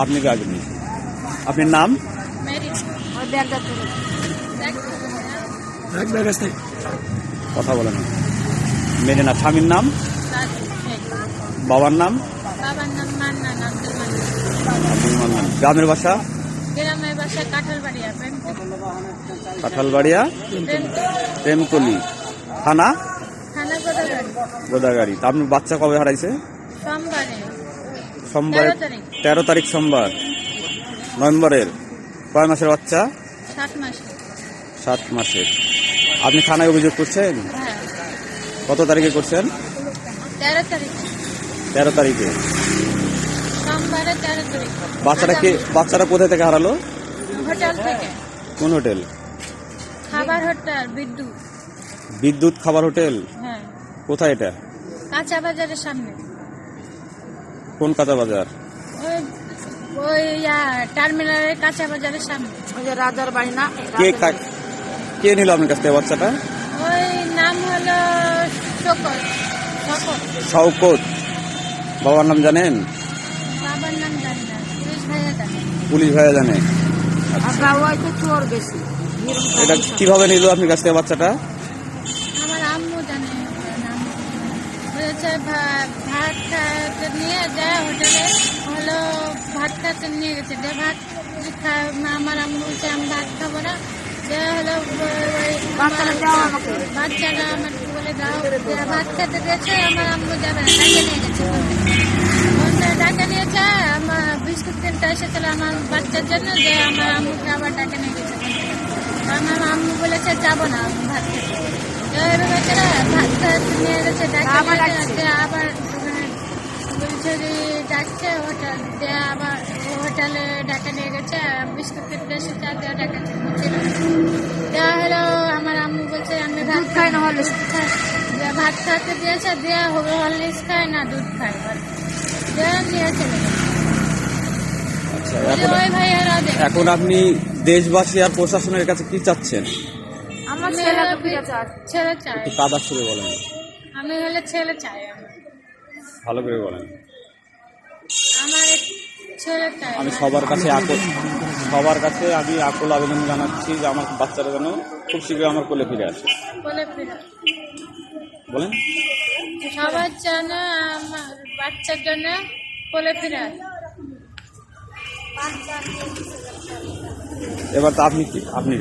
আপনি রাগনি। আপনার নাম? কথা বলেন। মেরে না। স্বামীর নাম? বাবার নাম? বাবার নাম মান্নান, আব্দুল মান্নান। আব্দুল মান্নান। গ্রামের বাসা? গ্রামের বাসা কাঁঠালবাড়িয়া, কাঁঠালবাড়িয়া প্রেমতলি। থানা? থানা গোদাগাড়ি। গোদাগাড়ি। তা আপনার বাচ্চা কবে হারাইছে? সোমবারে। 13 তারিখ সোমবার নভেম্বরের। কয় মাসের বাচ্চা? 7 মাসে। 7 মাসের। আপনি থানায় অভিযোগ করছেন? হ্যাঁ। কত তারিখে করছেন? 13 তারিখ। 13 তারিখে। সোমবারে 13 তারিখ। বাচ্চারা কোথায় থেকে হারালো? হোটেল থেকে। কোন হোটেল? খাবার হোটেল বিদ্যুৎ। বিদ্যুৎ খাবার হোটেল? হ্যাঁ। কোথায় এটা? কাঁচা বাজারের সামনে। কোন কাঁচা বাজার? ওই টার্মিনালের কাঁচা বাজারের সামনে। ওই যে রাজার বাড়ি না? কে নিল আপনার কাছ থেকে বাচ্চাটা? ওই নাম হলো শওকত। বাবার নাম জানেন? বাবার নাম জানি না, পুলিশ ভাইয়া জানে। এটা কিভাবে নিল আপনার কাছ থেকে বাচ্চাটা? আমার আম্মু জানে। বলেছে ভাত খাতে নিয়ে যায় হোটেলে, হলো ভাত খাতে নিয়ে গেছে। ভাত আমার আম্মু বলছে আমি ভাত খাবো না, হলো বাচ্চাটা আমাকে বলে দাও। ভাত খেতে দিয়েছে, আমার আম্মু যাবে না, ডাকে নিয়ে গেছে। ডাকে নিয়েছে, আমার বিস্কুট কিনতে এসেছিল আমার বাচ্চার জন্য, যে আমার আম্মুকে আবার ডাকে নিয়ে গেছে। আমার আম্মু বলেছে যাবো না ভাত খেতে। ভাত খাতে নিয়ে গেছে, ডাকে আবার বলছে ডাকছে হোটেল, আবার হোটেলে ডাকে নিয়ে গেছে। বিস্কুট কিনতে এসেছে, ডাকে ছিল। হলো আমার আম্মু বলছে আমি ভাত খাই না, হরলিক্স খাই। ভাত খাতে দিয়েছে, দেওয়া হবে হরলিক্স খায় না দুধ খায়, নিয়ে চলে গেছে। এখন আপনি দেশবাসী আর প্রশাসনের কাছে কি চাচ্ছেন? আমার ছেলে চাই। একটু কাদা সুরে বলেন। আমি হলে ছেলে চাই। ভালো করে বলেন। আমার ছেলে চাই। আমি সবার কাছে আমি আকুল আবেদন জানাচ্ছি যে আমার বাচ্চারা যেন খুব শীঘ্রই আমার কোলে ফিরে আসে। বলেন। সবার জন্য আমার বাচ্চার জন্য কোলে ফিরে আসে। এবার তো আপনি